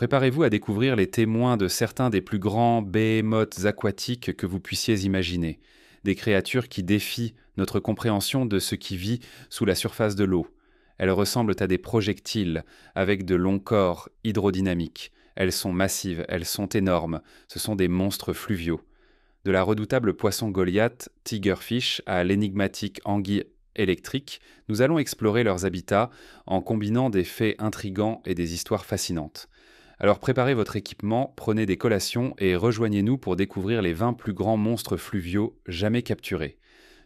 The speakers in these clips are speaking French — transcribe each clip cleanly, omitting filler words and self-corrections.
Préparez-vous à découvrir les témoins de certains des plus grands behemoths aquatiques que vous puissiez imaginer, des créatures qui défient notre compréhension de ce qui vit sous la surface de l'eau. Elles ressemblent à des projectiles avec de longs corps hydrodynamiques. Elles sont massives, elles sont énormes, ce sont des monstres fluviaux. De la redoutable poisson Goliath, tigerfish, à l'énigmatique anguille électrique, nous allons explorer leurs habitats en combinant des faits intrigants et des histoires fascinantes. Alors préparez votre équipement, prenez des collations et rejoignez-nous pour découvrir les 20 plus grands monstres fluviaux jamais capturés.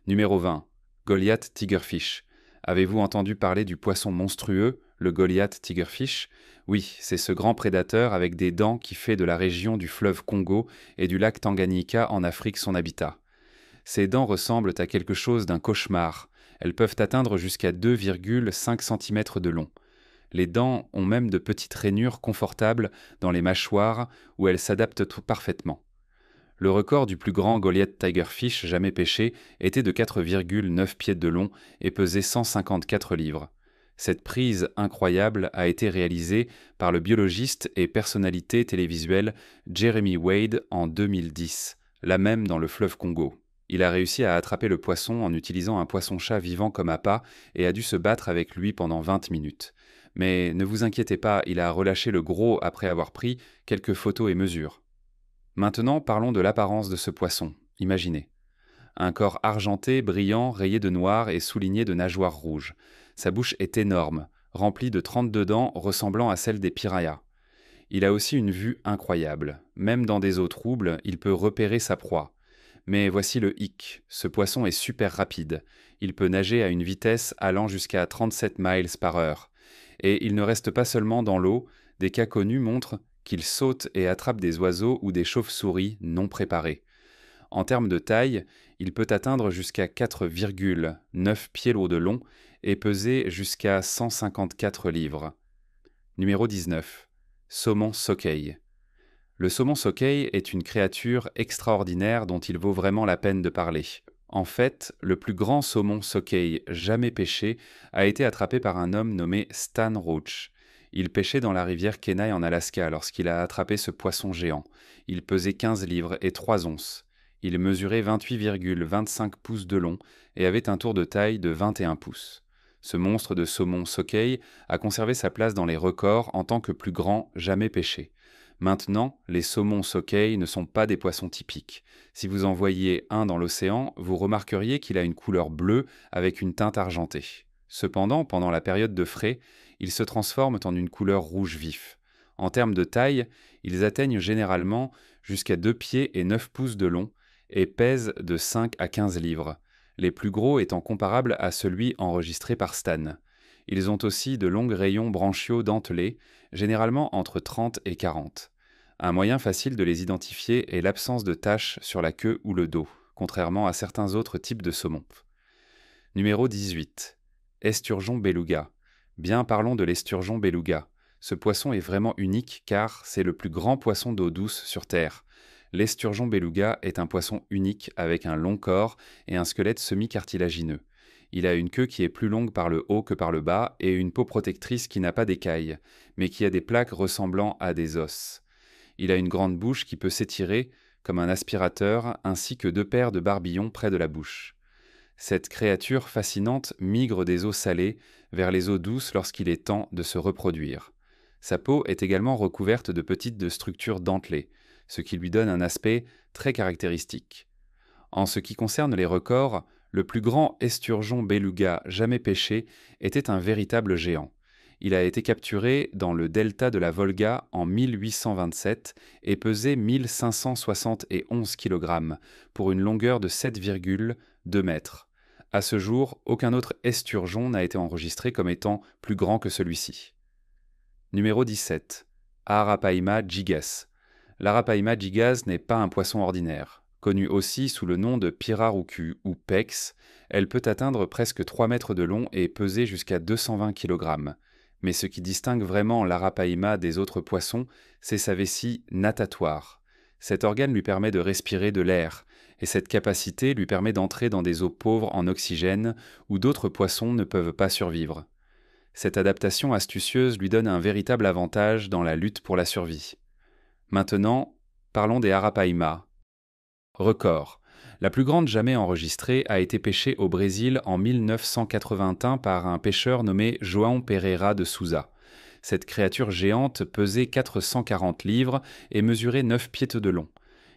Numéro 20. Goliath Tigerfish. Avez-vous entendu parler du poisson monstrueux, le Goliath Tigerfish? Oui, c'est ce grand prédateur avec des dents qui fait de la région du fleuve Congo et du lac Tanganyika en Afrique son habitat. Ces dents ressemblent à quelque chose d'un cauchemar. Elles peuvent atteindre jusqu'à 2,5 cm de long. Les dents ont même de petites rainures confortables dans les mâchoires où elles s'adaptent parfaitement. Le record du plus grand Goliath Tigerfish jamais pêché était de 4,9 pieds de long et pesait 154 livres. Cette prise incroyable a été réalisée par le biologiste et personnalité télévisuelle Jeremy Wade en 2010, là même dans le fleuve Congo. Il a réussi à attraper le poisson en utilisant un poisson-chat vivant comme appât et a dû se battre avec lui pendant 20 minutes. Mais ne vous inquiétez pas, il a relâché le gros après avoir pris quelques photos et mesures. Maintenant, parlons de l'apparence de ce poisson. Imaginez. Un corps argenté, brillant, rayé de noir et souligné de nageoires rouges. Sa bouche est énorme, remplie de 32 dents ressemblant à celles des piranhas. Il a aussi une vue incroyable. Même dans des eaux troubles, il peut repérer sa proie. Mais voici le hic. Ce poisson est super rapide. Il peut nager à une vitesse allant jusqu'à 37 miles par heure. Et il ne reste pas seulement dans l'eau, des cas connus montrent qu'il saute et attrape des oiseaux ou des chauves-souris non préparés. En termes de taille, il peut atteindre jusqu'à 4,9 pieds de long et peser jusqu'à 154 livres. Numéro 19. Saumon Sockeye. Le saumon Sockeye est une créature extraordinaire dont il vaut vraiment la peine de parler. En fait, le plus grand saumon Sockeye jamais pêché a été attrapé par un homme nommé Stan Roach. Il pêchait dans la rivière Kenai en Alaska lorsqu'il a attrapé ce poisson géant. Il pesait 15 livres et 3 onces. Il mesurait 28,25 pouces de long et avait un tour de taille de 21 pouces. Ce monstre de saumon Sockeye a conservé sa place dans les records en tant que plus grand jamais pêché. Maintenant, les saumons Sockeye ne sont pas des poissons typiques. Si vous en voyiez un dans l'océan, vous remarqueriez qu'il a une couleur bleue avec une teinte argentée. Cependant, pendant la période de frai, ils se transforment en une couleur rouge vif. En termes de taille, ils atteignent généralement jusqu'à 2 pieds et 9 pouces de long et pèsent de 5 à 15 livres, les plus gros étant comparables à celui enregistré par Stan. Ils ont aussi de longs rayons branchiaux dentelés, généralement entre 30 et 40. Un moyen facile de les identifier est l'absence de taches sur la queue ou le dos, contrairement à certains autres types de saumons. Numéro 18. Esturgeon beluga. Bien, parlons de l'esturgeon beluga. Ce poisson est vraiment unique car c'est le plus grand poisson d'eau douce sur Terre. L'esturgeon beluga est un poisson unique avec un long corps et un squelette semi-cartilagineux. Il a une queue qui est plus longue par le haut que par le bas et une peau protectrice qui n'a pas d'écailles, mais qui a des plaques ressemblant à des os. Il a une grande bouche qui peut s'étirer comme un aspirateur ainsi que 2 paires de barbillons près de la bouche. Cette créature fascinante migre des eaux salées vers les eaux douces lorsqu'il est temps de se reproduire. Sa peau est également recouverte de petites structures dentelées, ce qui lui donne un aspect très caractéristique. En ce qui concerne les records, le plus grand esturgeon beluga jamais pêché était un véritable géant. Il a été capturé dans le delta de la Volga en 1827 et pesait 1571 kg pour une longueur de 7,2 mètres. À ce jour, aucun autre esturgeon n'a été enregistré comme étant plus grand que celui-ci. Numéro 17. Arapaima gigas. L'Arapaima gigas n'est pas un poisson ordinaire. Connue aussi sous le nom de pirarucu ou pex, elle peut atteindre presque 3 mètres de long et peser jusqu'à 220 kg. Mais ce qui distingue vraiment l'Arapaima des autres poissons, c'est sa vessie natatoire. Cet organe lui permet de respirer de l'air, et cette capacité lui permet d'entrer dans des eaux pauvres en oxygène où d'autres poissons ne peuvent pas survivre. Cette adaptation astucieuse lui donne un véritable avantage dans la lutte pour la survie. Maintenant, parlons des arapaima. Record. La plus grande jamais enregistrée a été pêchée au Brésil en 1981 par un pêcheur nommé João Pereira de Souza. Cette créature géante pesait 440 livres et mesurait 9 pieds de long.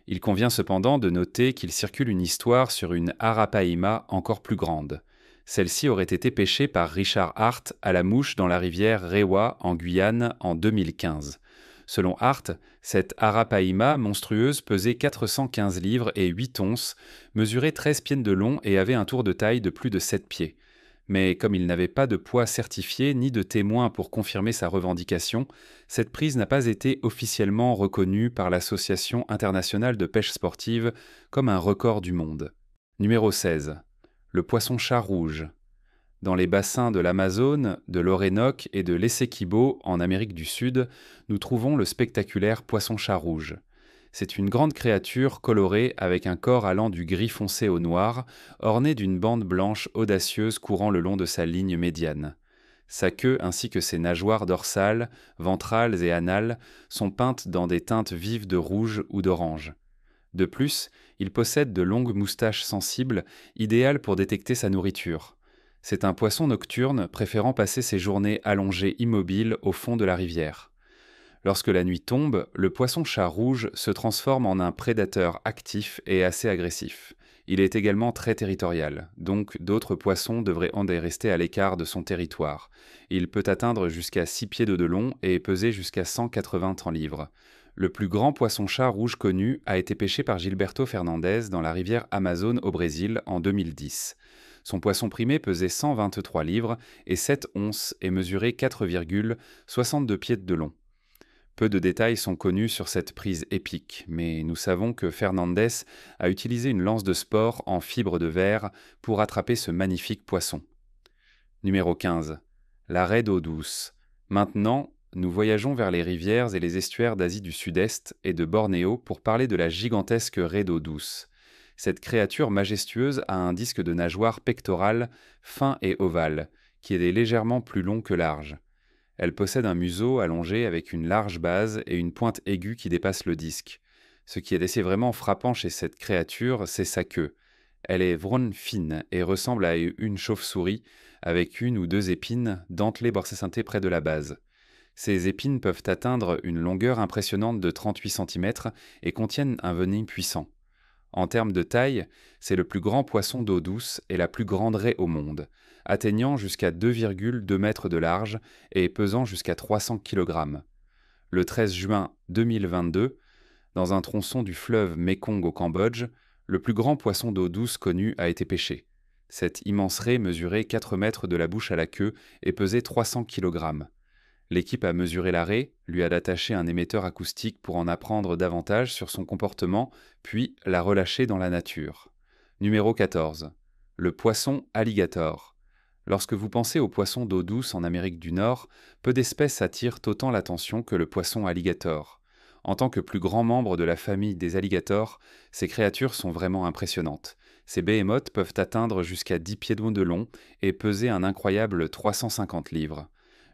Il convient cependant de noter qu'il circule une histoire sur une arapaima encore plus grande. Celle-ci aurait été pêchée par Richard Hart à la mouche dans la rivière Rewa en Guyane en 2015. Selon Hart, cette arapaima monstrueuse pesait 415 livres et 8 onces, mesurait 13 pieds de long et avait un tour de taille de plus de 7 pieds. Mais comme il n'avait pas de poids certifié ni de témoins pour confirmer sa revendication, cette prise n'a pas été officiellement reconnue par l'Association internationale de pêche sportive comme un record du monde. Numéro 16. Le poisson-chat rouge. Dans les bassins de l'Amazone, de l'Orénoque et de l'Essequibo en Amérique du Sud, nous trouvons le spectaculaire poisson-chat rouge. C'est une grande créature colorée avec un corps allant du gris foncé au noir, orné d'une bande blanche audacieuse courant le long de sa ligne médiane. Sa queue ainsi que ses nageoires dorsales, ventrales et anales sont peintes dans des teintes vives de rouge ou d'orange. De plus, il possède de longues moustaches sensibles, idéales pour détecter sa nourriture. C'est un poisson nocturne préférant passer ses journées allongé immobile au fond de la rivière. Lorsque la nuit tombe, le poisson-chat rouge se transforme en un prédateur actif et assez agressif. Il est également très territorial, donc d'autres poissons devraient en rester à l'écart de son territoire. Il peut atteindre jusqu'à 6 pieds de long et peser jusqu'à 180 livres. Le plus grand poisson-chat rouge connu a été pêché par Gilberto Fernandes dans la rivière Amazone au Brésil en 2010. Son poisson primé pesait 123 livres et 7 onces et mesurait 4,62 pieds de long. Peu de détails sont connus sur cette prise épique, mais nous savons que Fernandes a utilisé une lance de sport en fibre de verre pour attraper ce magnifique poisson. Numéro 15. La raie d'eau douce. Maintenant, nous voyageons vers les rivières et les estuaires d'Asie du Sud-Est et de Bornéo pour parler de la gigantesque raie d'eau douce. Cette créature majestueuse a un disque de nageoire pectorale fin et ovale, qui est légèrement plus long que large. Elle possède un museau allongé avec une large base et une pointe aiguë qui dépasse le disque. Ce qui est assez vraiment frappant chez cette créature, c'est sa queue. Elle est vrone fine et ressemble à une chauve-souris, avec une ou deux épines dentelées borsacintées près de la base. Ces épines peuvent atteindre une longueur impressionnante de 38 cm et contiennent un venin puissant. En termes de taille, c'est le plus grand poisson d'eau douce et la plus grande raie au monde, atteignant jusqu'à 2,2 mètres de large et pesant jusqu'à 300 kg. Le 13 juin 2022, dans un tronçon du fleuve Mékong au Cambodge, le plus grand poisson d'eau douce connu a été pêché. Cette immense raie mesurait 4 mètres de la bouche à la queue et pesait 300 kg. L'équipe a mesuré la raie, lui a attaché un émetteur acoustique pour en apprendre davantage sur son comportement, puis l'a relâché dans la nature. Numéro 14. Le poisson alligator. Lorsque vous pensez aux poissons d'eau douce en Amérique du Nord, peu d'espèces attirent autant l'attention que le poisson alligator. En tant que plus grand membre de la famille des alligators, ces créatures sont vraiment impressionnantes. Ces behemoths peuvent atteindre jusqu'à 10 pieds de long et peser un incroyable 350 livres.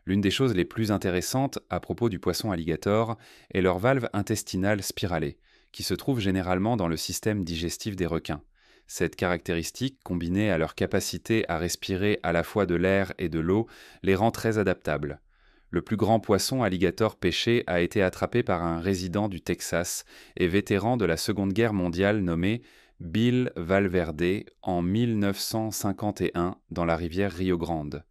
L'une des choses les plus intéressantes à propos du poisson alligator est leur valve intestinale spiralée, qui se trouve généralement dans le système digestif des requins. Cette caractéristique, combinée à leur capacité à respirer à la fois de l'air et de l'eau, les rend très adaptables. Le plus grand poisson alligator pêché a été attrapé par un résident du Texas et vétéran de la Seconde Guerre mondiale nommé Bill Valverde en 1951 dans la rivière Rio Grande.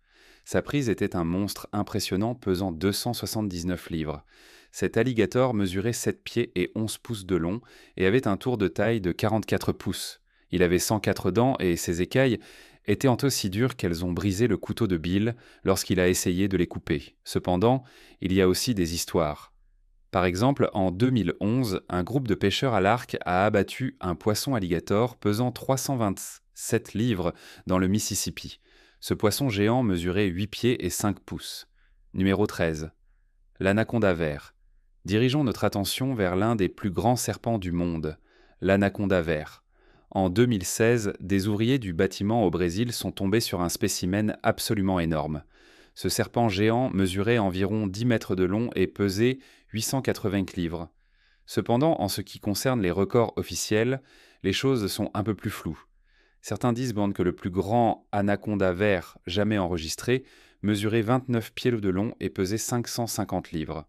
Sa prise était un monstre impressionnant pesant 279 livres. Cet alligator mesurait 7 pieds et 11 pouces de long et avait un tour de taille de 44 pouces. Il avait 104 dents et ses écailles étaient aussi dures qu'elles ont brisé le couteau de Bill lorsqu'il a essayé de les couper. Cependant, il y a aussi des histoires. Par exemple, en 2011, un groupe de pêcheurs à l'arc a abattu un poisson alligator pesant 327 livres dans le Mississippi. Ce poisson géant mesurait 8 pieds et 5 pouces. Numéro 13. L'anaconda vert. Dirigeons notre attention vers l'un des plus grands serpents du monde, l'anaconda vert. En 2016, des ouvriers du bâtiment au Brésil sont tombés sur un spécimen absolument énorme. Ce serpent géant mesurait environ 10 mètres de long et pesait 880 livres. Cependant, en ce qui concerne les records officiels, les choses sont un peu plus floues. Certains disent que le plus grand anaconda vert jamais enregistré mesurait 29 pieds de long et pesait 550 livres.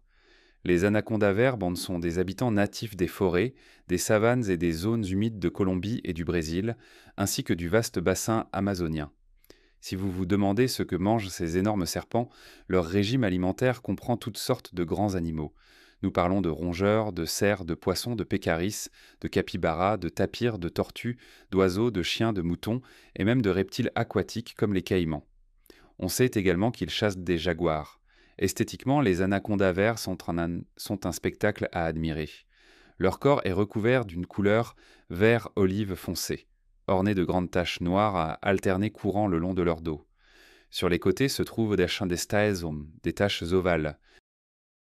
Les anacondas verts sont des habitants natifs des forêts, des savanes et des zones humides de Colombie et du Brésil, ainsi que du vaste bassin amazonien. Si vous vous demandez ce que mangent ces énormes serpents, leur régime alimentaire comprend toutes sortes de grands animaux. Nous parlons de rongeurs, de cerfs, de poissons, de pécaris, de capybaras, de tapirs, de tortues, d'oiseaux, de chiens, de moutons et même de reptiles aquatiques comme les caïmans. On sait également qu'ils chassent des jaguars. Esthétiquement, les anacondas verts sont un spectacle à admirer. Leur corps est recouvert d'une couleur vert-olive foncé, orné de grandes taches noires à alterner courant le long de leur dos. Sur les côtés se trouvent des staezum, des taches ovales,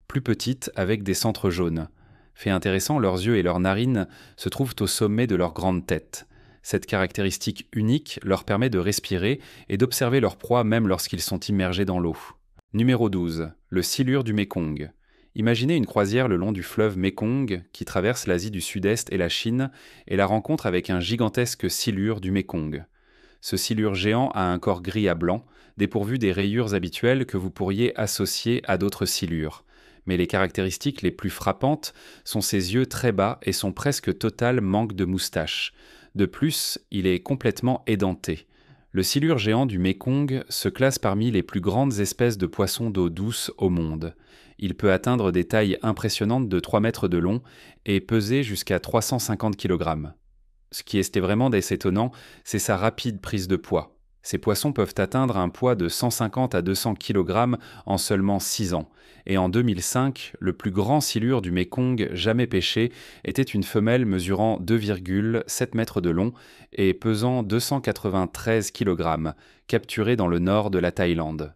plus petites avec des centres jaunes. Fait intéressant, leurs yeux et leurs narines se trouvent au sommet de leur grande tête. Cette caractéristique unique leur permet de respirer et d'observer leur proie même lorsqu'ils sont immergés dans l'eau. Numéro 12. Le silure du Mékong. Imaginez une croisière le long du fleuve Mékong qui traverse l'Asie du Sud-Est et la Chine et la rencontre avec un gigantesque silure du Mékong. Ce silure géant a un corps gris à blanc, dépourvu des rayures habituelles que vous pourriez associer à d'autres silures. Mais les caractéristiques les plus frappantes sont ses yeux très bas et son presque total manque de moustache. De plus, il est complètement édenté. Le silure géant du Mékong se classe parmi les plus grandes espèces de poissons d'eau douce au monde. Il peut atteindre des tailles impressionnantes de 3 mètres de long et peser jusqu'à 350 kg. Ce qui est vraiment étonnant, c'est sa rapide prise de poids. Ces poissons peuvent atteindre un poids de 150 à 200 kg en seulement 6 ans. Et en 2005, le plus grand silure du Mékong jamais pêché était une femelle mesurant 2,7 mètres de long et pesant 293 kg, capturée dans le nord de la Thaïlande.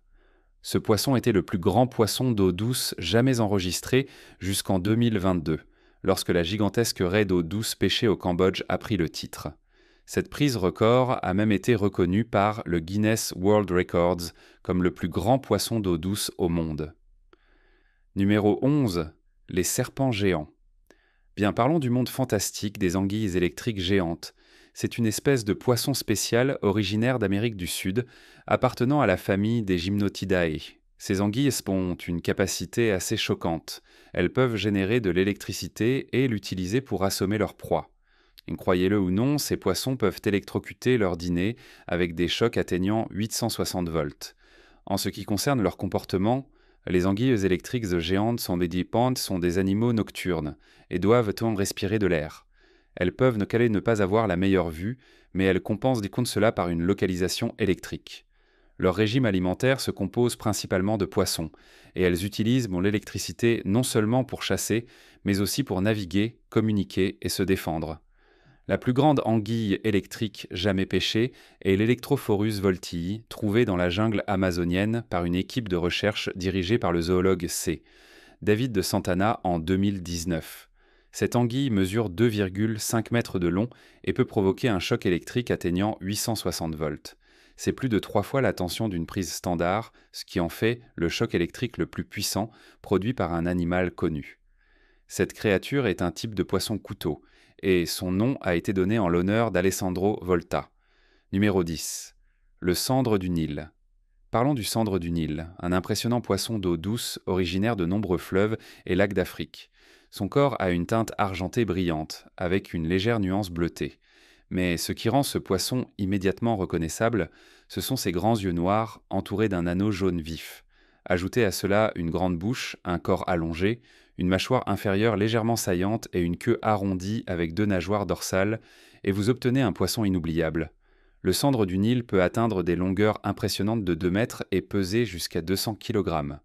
Ce poisson était le plus grand poisson d'eau douce jamais enregistré jusqu'en 2022, lorsque la gigantesque raie d'eau douce pêchée au Cambodge a pris le titre. Cette prise record a même été reconnue par le Guinness World Records comme le plus grand poisson d'eau douce au monde. Numéro 11. Les serpents géants. Bien, parlons du monde fantastique des anguilles électriques géantes. C'est une espèce de poisson spécial originaire d'Amérique du Sud, appartenant à la famille des Gymnotidae. Ces anguilles ont une capacité assez choquante. Elles peuvent générer de l'électricité et l'utiliser pour assommer leur proie. Et croyez-le ou non, ces poissons peuvent électrocuter leur dîner avec des chocs atteignant 860 volts. En ce qui concerne leur comportement, les anguilles électriques géantes sont des animaux nocturnes et doivent respirer de l'air. Elles peuvent ne pas avoir la meilleure vue, mais elles compensent cela par une localisation électrique. Leur régime alimentaire se compose principalement de poissons, et elles utilisent l'électricité non seulement pour chasser, mais aussi pour naviguer, communiquer et se défendre. La plus grande anguille électrique jamais pêchée est l'Electrophorus voltii, trouvée dans la jungle amazonienne par une équipe de recherche dirigée par le zoologue C. David de Santana en 2019. Cette anguille mesure 2,5 mètres de long et peut provoquer un choc électrique atteignant 860 volts. C'est plus de 3 fois la tension d'une prise standard, ce qui en fait le choc électrique le plus puissant produit par un animal connu. Cette créature est un type de poisson couteau, et son nom a été donné en l'honneur d'Alessandro Volta. Numéro 10. Le sandre du Nil. Parlons du sandre du Nil, un impressionnant poisson d'eau douce originaire de nombreux fleuves et lacs d'Afrique. Son corps a une teinte argentée brillante, avec une légère nuance bleutée. Mais ce qui rend ce poisson immédiatement reconnaissable, ce sont ses grands yeux noirs entourés d'un anneau jaune vif. Ajoutez à cela une grande bouche, un corps allongé, une mâchoire inférieure légèrement saillante et une queue arrondie avec 2 nageoires dorsales, et vous obtenez un poisson inoubliable. Le sandre du Nil peut atteindre des longueurs impressionnantes de 2 mètres et peser jusqu'à 200 kg.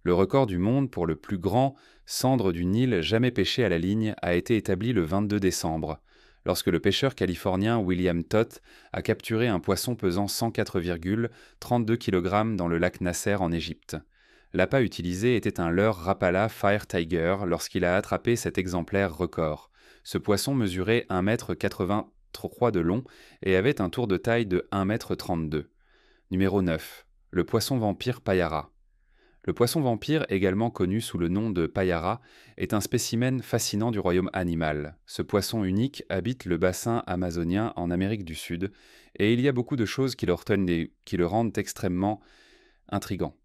Le record du monde pour le plus grand sandre du Nil jamais pêché à la ligne a été établi le 22 décembre, lorsque le pêcheur californien William Toth a capturé un poisson pesant 104,32 kg dans le lac Nasser en Égypte. L'appât utilisé était un leurre Rapala Fire Tiger lorsqu'il a attrapé cet exemplaire record. Ce poisson mesurait 1,83 m de long et avait un tour de taille de 1,32 m. Numéro 9. le poisson vampire payara. Le poisson vampire, également connu sous le nom de payara, est un spécimen fascinant du royaume animal. Ce poisson unique habite le bassin amazonien en Amérique du Sud, et il y a beaucoup de choses qui le rendent extrêmement intrigant.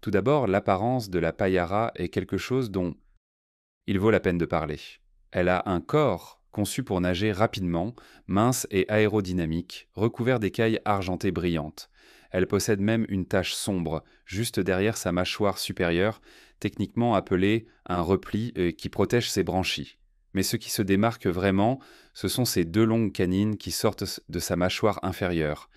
Tout d'abord, l'apparence de la payara est quelque chose dont il vaut la peine de parler. Elle a un corps conçu pour nager rapidement, mince et aérodynamique, recouvert d'écailles argentées brillantes. Elle possède même une tache sombre, juste derrière sa mâchoire supérieure, techniquement appelée un repli qui protège ses branchies. Mais ce qui se démarque vraiment, ce sont ses deux longues canines qui sortent de sa mâchoire inférieure.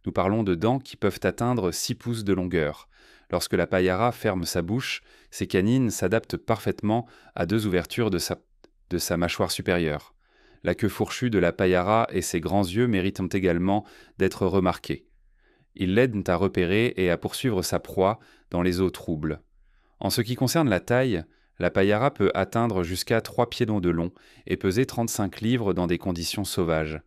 Nous parlons de dents qui peuvent atteindre 6 pouces de longueur. Lorsque la payara ferme sa bouche, ses canines s'adaptent parfaitement à deux ouvertures de sa mâchoire supérieure. La queue fourchue de la payara et ses grands yeux méritent également d'être remarqués. Ils l'aident à repérer et à poursuivre sa proie dans les eaux troubles. En ce qui concerne la taille, la payara peut atteindre jusqu'à 3 pieds de long et peser 35 livres dans des conditions sauvages.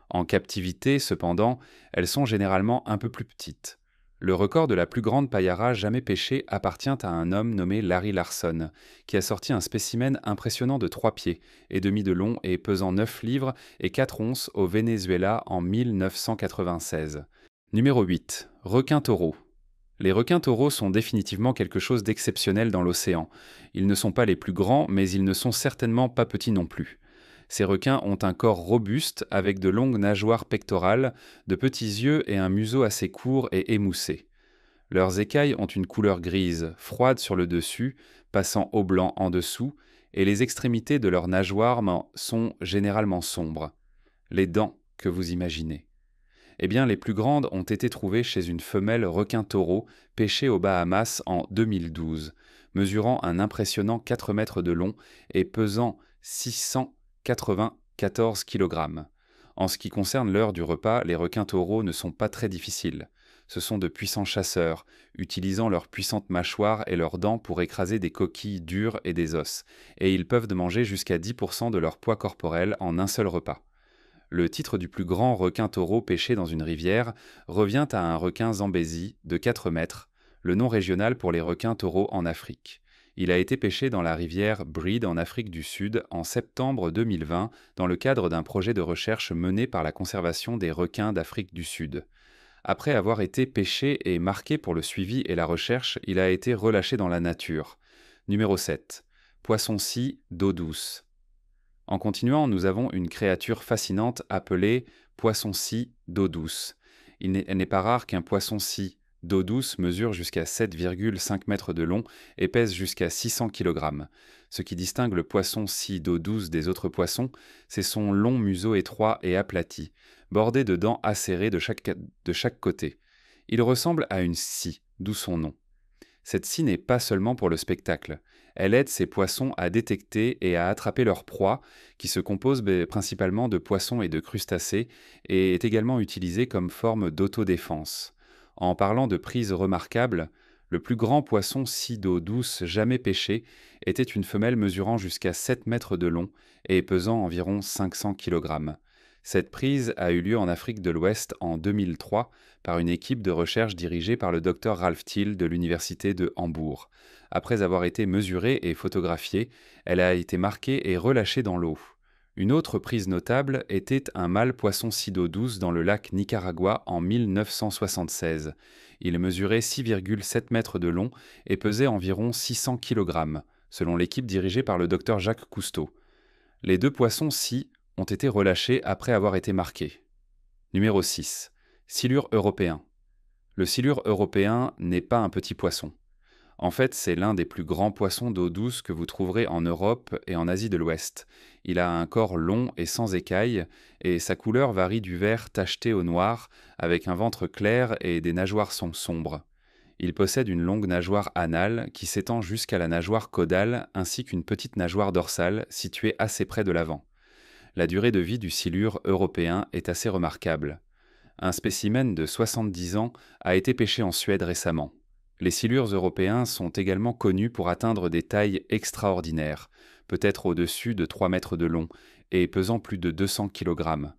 En captivité, cependant, elles sont généralement un peu plus petites. Le record de la plus grande payara jamais pêchée appartient à un homme nommé Larry Larson, qui a sorti un spécimen impressionnant de 3 pieds et demi de long et pesant 9 livres et 4 onces au Venezuela en 1996. Numéro 8. Requins-taureaux. Les requins-taureaux sont définitivement quelque chose d'exceptionnel dans l'océan. Ils ne sont pas les plus grands, mais ils ne sont certainement pas petits non plus. Ces requins ont un corps robuste avec de longues nageoires pectorales, de petits yeux et un museau assez court et émoussé. Leurs écailles ont une couleur grise, froide sur le dessus, passant au blanc en dessous, et les extrémités de leurs nageoires sont généralement sombres. Les dents que vous imaginez. Eh bien, les plus grandes ont été trouvées chez une femelle requin-taureau pêchée aux Bahamas en 2012, mesurant un impressionnant 4 mètres de long et pesant 694 kg. En ce qui concerne l'heure du repas, les requins-taureaux ne sont pas très difficiles. Ce sont de puissants chasseurs, utilisant leurs puissantes mâchoires et leurs dents pour écraser des coquilles dures et des os, et ils peuvent manger jusqu'à 10% de leur poids corporel en un seul repas. Le titre du plus grand requin-taureau pêché dans une rivière revient à un requin zambézi de 4 mètres, le nom régional pour les requins-taureaux en Afrique. Il a été pêché dans la rivière Breed en Afrique du Sud en septembre 2020 dans le cadre d'un projet de recherche mené par la conservation des requins d'Afrique du Sud. Après avoir été pêché et marqué pour le suivi et la recherche, il a été relâché dans la nature. Numéro 7. Poisson-scie d'eau douce. En continuant, nous avons une créature fascinante appelée poisson-scie d'eau douce. Elle n'est pas rare qu'un poisson-scie d'eau douce mesure jusqu'à 7,5 mètres de long et pèse jusqu'à 600 kg. Ce qui distingue le poisson-scie d'eau douce des autres poissons, c'est son long museau étroit et aplati, bordé de dents acérées de chaque côté. Il ressemble à une scie, d'où son nom. Cette scie n'est pas seulement pour le spectacle. Elle aide ces poissons à détecter et à attraper leur proie, qui se compose principalement de poissons et de crustacés, et est également utilisée comme forme d'autodéfense. En parlant de prise remarquable, le plus grand poisson-scie d'eau douce jamais pêché était une femelle mesurant jusqu'à 7 mètres de long et pesant environ 500 kg. Cette prise a eu lieu en Afrique de l'Ouest en 2003 par une équipe de recherche dirigée par le Dr Ralph Thiel de l'Université de Hambourg. Après avoir été mesurée et photographiée, elle a été marquée et relâchée dans l'eau. Une autre prise notable était un mâle poisson-scie d'eau douce dans le lac Nicaragua en 1976. Il mesurait 6,7 mètres de long et pesait environ 600 kg, selon l'équipe dirigée par le Dr Jacques Cousteau. Les deux poissons-scie ont été relâchés après avoir été marqués. Numéro 6. Silure européen. Le silure européen n'est pas un petit poisson. En fait, c'est l'un des plus grands poissons d'eau douce que vous trouverez en Europe et en Asie de l'Ouest. Il a un corps long et sans écailles, et sa couleur varie du vert tacheté au noir, avec un ventre clair et des nageoires sombres. Il possède une longue nageoire anale qui s'étend jusqu'à la nageoire caudale ainsi qu'une petite nageoire dorsale située assez près de l'avant. La durée de vie du silure européen est assez remarquable. Un spécimen de 70 ans a été pêché en Suède récemment. Les silures européens sont également connus pour atteindre des tailles extraordinaires, peut-être au-dessus de 3 mètres de long et pesant plus de 200 kg.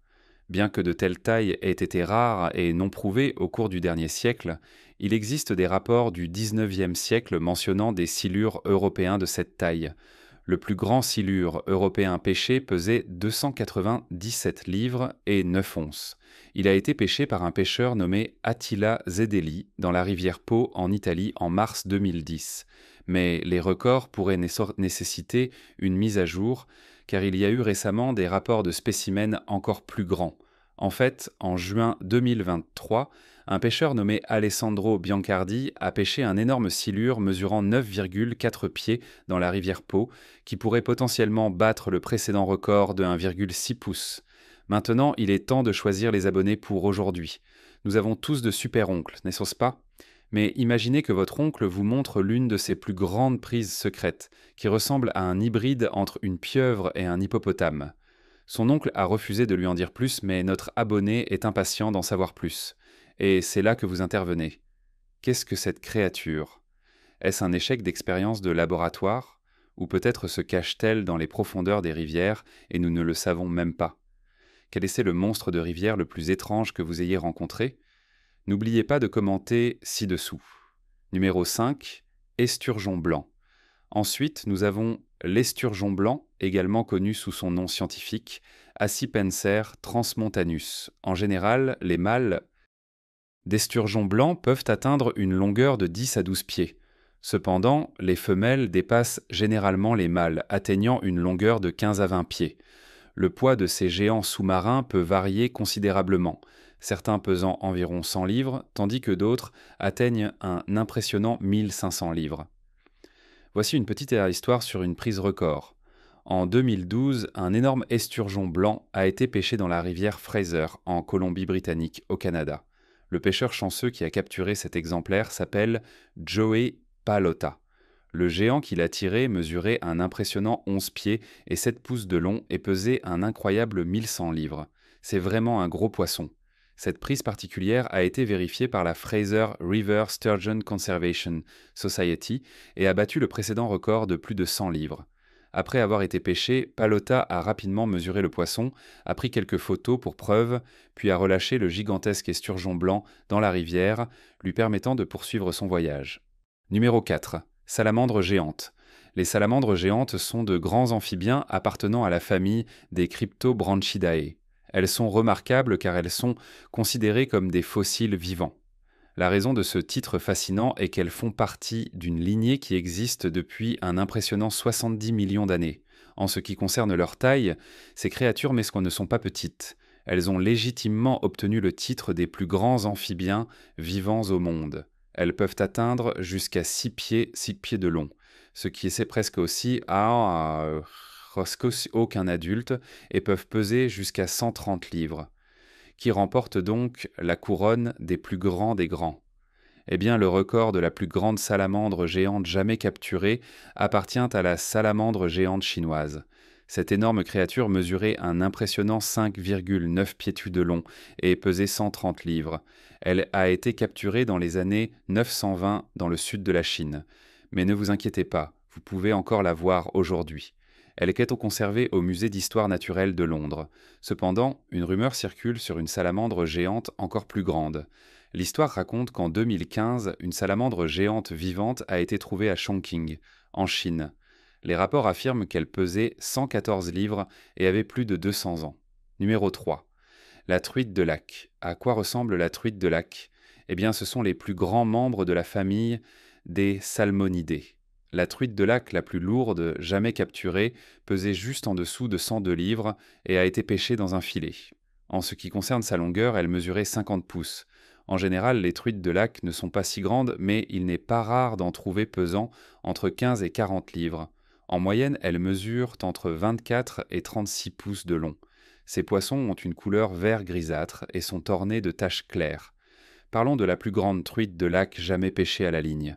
Bien que de telles tailles aient été rares et non prouvées au cours du dernier siècle, il existe des rapports du XIXe siècle mentionnant des silures européens de cette taille. Le plus grand silure européen pêché pesait 297 livres et 9 onces. Il a été pêché par un pêcheur nommé Attila Zedeli dans la rivière Pô en Italie en mars 2010. Mais les records pourraient nécessiter une mise à jour, car il y a eu récemment des rapports de spécimens encore plus grands. En fait, en juin 2023, un pêcheur nommé Alessandro Biancardi a pêché un énorme silure mesurant 9,4 pieds dans la rivière Pô, qui pourrait potentiellement battre le précédent record de 1,6 pouces. Maintenant, il est temps de choisir les abonnés pour aujourd'hui. Nous avons tous de super-oncles, n'est-ce pas? Mais imaginez que votre oncle vous montre l'une de ses plus grandes prises secrètes, qui ressemble à un hybride entre une pieuvre et un hippopotame. Son oncle a refusé de lui en dire plus, mais notre abonné est impatient d'en savoir plus. Et c'est là que vous intervenez. Qu'est-ce que cette créature? Est-ce un échec d'expérience de laboratoire? Ou peut-être se cache-t-elle dans les profondeurs des rivières et nous ne le savons même pas? Quel est le monstre de rivière le plus étrange que vous ayez rencontré? N'oubliez pas de commenter ci-dessous. Numéro 5, esturgeon blanc. Ensuite, nous avons l'esturgeon blanc, également connu sous son nom scientifique, Acipenser transmontanus. En général, les mâles d'esturgeon blanc peuvent atteindre une longueur de 10 à 12 pieds. Cependant, les femelles dépassent généralement les mâles, atteignant une longueur de 15 à 20 pieds. Le poids de ces géants sous-marins peut varier considérablement, certains pesant environ 100 livres, tandis que d'autres atteignent un impressionnant 1500 livres. Voici une petite histoire sur une prise record. En 2012, un énorme esturgeon blanc a été pêché dans la rivière Fraser, en Colombie-Britannique, au Canada. Le pêcheur chanceux qui a capturé cet exemplaire s'appelle Joey Palota. Le géant qu'il a tiré mesurait un impressionnant 11 pieds et 7 pouces de long et pesait un incroyable 1100 livres. C'est vraiment un gros poisson. Cette prise particulière a été vérifiée par la Fraser River Sturgeon Conservation Society et a battu le précédent record de plus de 100 livres. Après avoir été pêché, Palota a rapidement mesuré le poisson, a pris quelques photos pour preuve, puis a relâché le gigantesque esturgeon blanc dans la rivière, lui permettant de poursuivre son voyage. Numéro 4. Salamandres géantes. Les salamandres géantes sont de grands amphibiens appartenant à la famille des Cryptobranchidae. Elles sont remarquables car elles sont considérées comme des fossiles vivants. La raison de ce titre fascinant est qu'elles font partie d'une lignée qui existe depuis un impressionnant 70 millions d'années. En ce qui concerne leur taille, ces créatures ne sont pas petites. Elles ont légitimement obtenu le titre des plus grands amphibiens vivants au monde. Elles peuvent atteindre jusqu'à 6 pieds de long, ce qui est presque aussi qu'un adulte, et peuvent peser jusqu'à 130 livres, qui remporte donc la couronne des plus grands des grands. Eh bien, le record de la plus grande salamandre géante jamais capturée appartient à la salamandre géante chinoise. Cette énorme créature mesurait un impressionnant 5,9 pieds de long et pesait 130 livres. Elle a été capturée dans les années 920 dans le sud de la Chine. Mais ne vous inquiétez pas, vous pouvez encore la voir aujourd'hui. Elle est conservée au musée d'histoire naturelle de Londres. Cependant, une rumeur circule sur une salamandre géante encore plus grande. L'histoire raconte qu'en 2015, une salamandre géante vivante a été trouvée à Chongqing, en Chine. Les rapports affirment qu'elle pesait 114 livres et avait plus de 200 ans. Numéro 3. La truite de lac. À quoi ressemble la truite de lac? Eh bien, ce sont les plus grands membres de la famille des salmonidés. La truite de lac la plus lourde jamais capturée pesait juste en dessous de 102 livres et a été pêchée dans un filet. En ce qui concerne sa longueur, elle mesurait 50 pouces. En général, les truites de lac ne sont pas si grandes, mais il n'est pas rare d'en trouver pesant entre 15 et 40 livres. En moyenne, elles mesurent entre 24 et 36 pouces de long. Ces poissons ont une couleur vert grisâtre et sont ornés de taches claires. Parlons de la plus grande truite de lac jamais pêchée à la ligne.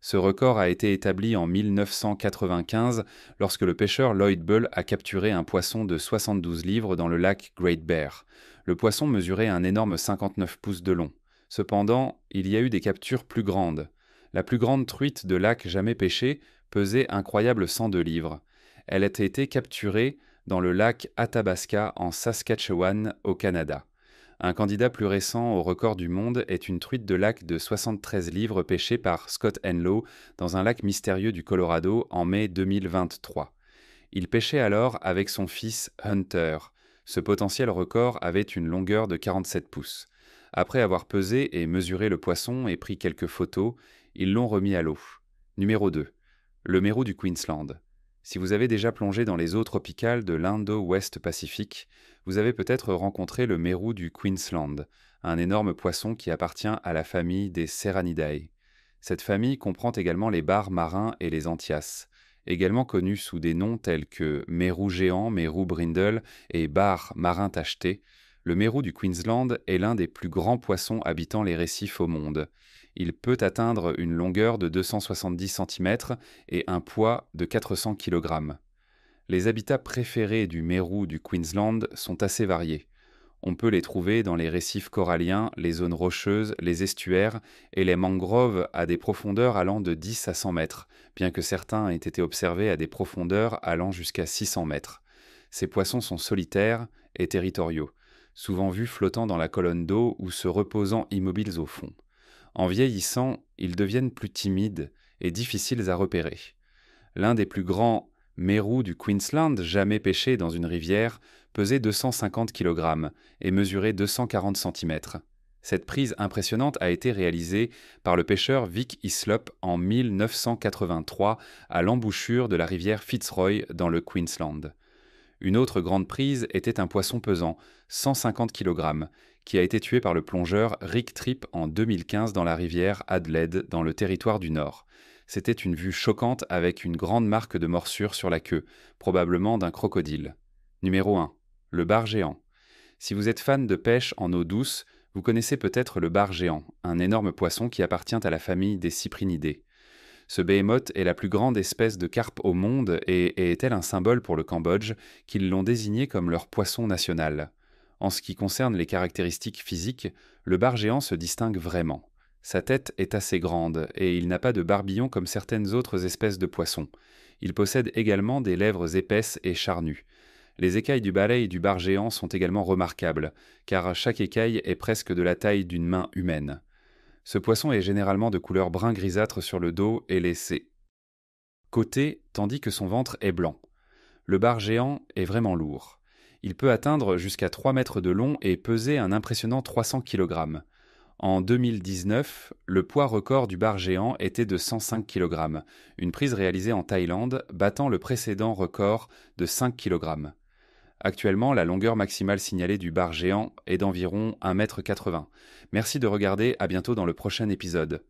Ce record a été établi en 1995 lorsque le pêcheur Lloyd Bull a capturé un poisson de 72 livres dans le lac Great Bear. Le poisson mesurait un énorme 59 pouces de long. Cependant, il y a eu des captures plus grandes. La plus grande truite de lac jamais pêchée pesait incroyable 102 livres. Elle a été capturée dans le lac Athabasca en Saskatchewan, au Canada. Un candidat plus récent au record du monde est une truite de lac de 73 livres pêchée par Scott Henlow dans un lac mystérieux du Colorado en mai 2023. Il pêchait alors avec son fils Hunter. Ce potentiel record avait une longueur de 47 pouces. Après avoir pesé et mesuré le poisson et pris quelques photos, ils l'ont remis à l'eau. Numéro 2. Le mérou du Queensland. Si vous avez déjà plongé dans les eaux tropicales de l'Indo-Ouest Pacifique, vous avez peut-être rencontré le mérou du Queensland, un énorme poisson qui appartient à la famille des Serranidae. Cette famille comprend également les bars marins et les anthias, également connus sous des noms tels que mérou géant, mérou brindle et bar marin tacheté. Le mérou du Queensland est l'un des plus grands poissons habitant les récifs au monde. Il peut atteindre une longueur de 270 cm et un poids de 400 kg. Les habitats préférés du mérou du Queensland sont assez variés. On peut les trouver dans les récifs coralliens, les zones rocheuses, les estuaires et les mangroves à des profondeurs allant de 10 à 100 mètres, bien que certains aient été observés à des profondeurs allant jusqu'à 600 mètres. Ces poissons sont solitaires et territoriaux, souvent vus flottant dans la colonne d'eau ou se reposant immobiles au fond. En vieillissant, ils deviennent plus timides et difficiles à repérer. L'un des plus grands mérous du Queensland jamais pêché dans une rivière pesait 250 kg et mesurait 240 cm. Cette prise impressionnante a été réalisée par le pêcheur Vic Hislop en 1983 à l'embouchure de la rivière Fitzroy dans le Queensland. Une autre grande prise était un poisson pesant 150 kg, qui a été tué par le plongeur Rick Tripp en 2015 dans la rivière Adelaide, dans le Territoire du Nord. C'était une vue choquante avec une grande marque de morsure sur la queue, probablement d'un crocodile. Numéro 1. Le bar géant. Si vous êtes fan de pêche en eau douce, vous connaissez peut-être le bar géant, un énorme poisson qui appartient à la famille des cyprinidés. Ce behemoth est la plus grande espèce de carpe au monde et est tel un symbole pour le Cambodge qu'ils l'ont désigné comme leur poisson national. En ce qui concerne les caractéristiques physiques, le bar géant se distingue vraiment. Sa tête est assez grande et il n'a pas de barbillon comme certaines autres espèces de poissons. Il possède également des lèvres épaisses et charnues. Les écailles du balai du bar géant sont également remarquables, car chaque écaille est presque de la taille d'une main humaine. Ce poisson est généralement de couleur brun grisâtre sur le dos et les côtés, tandis que son ventre est blanc. Le bar géant est vraiment lourd. Il peut atteindre jusqu'à 3 mètres de long et peser un impressionnant 300 kg. En 2019, le poids record du bar géant était de 105 kg, une prise réalisée en Thaïlande, battant le précédent record de 5 kg. Actuellement, la longueur maximale signalée du bar géant est d'environ 1,80 m. Merci de regarder, à bientôt dans le prochain épisode.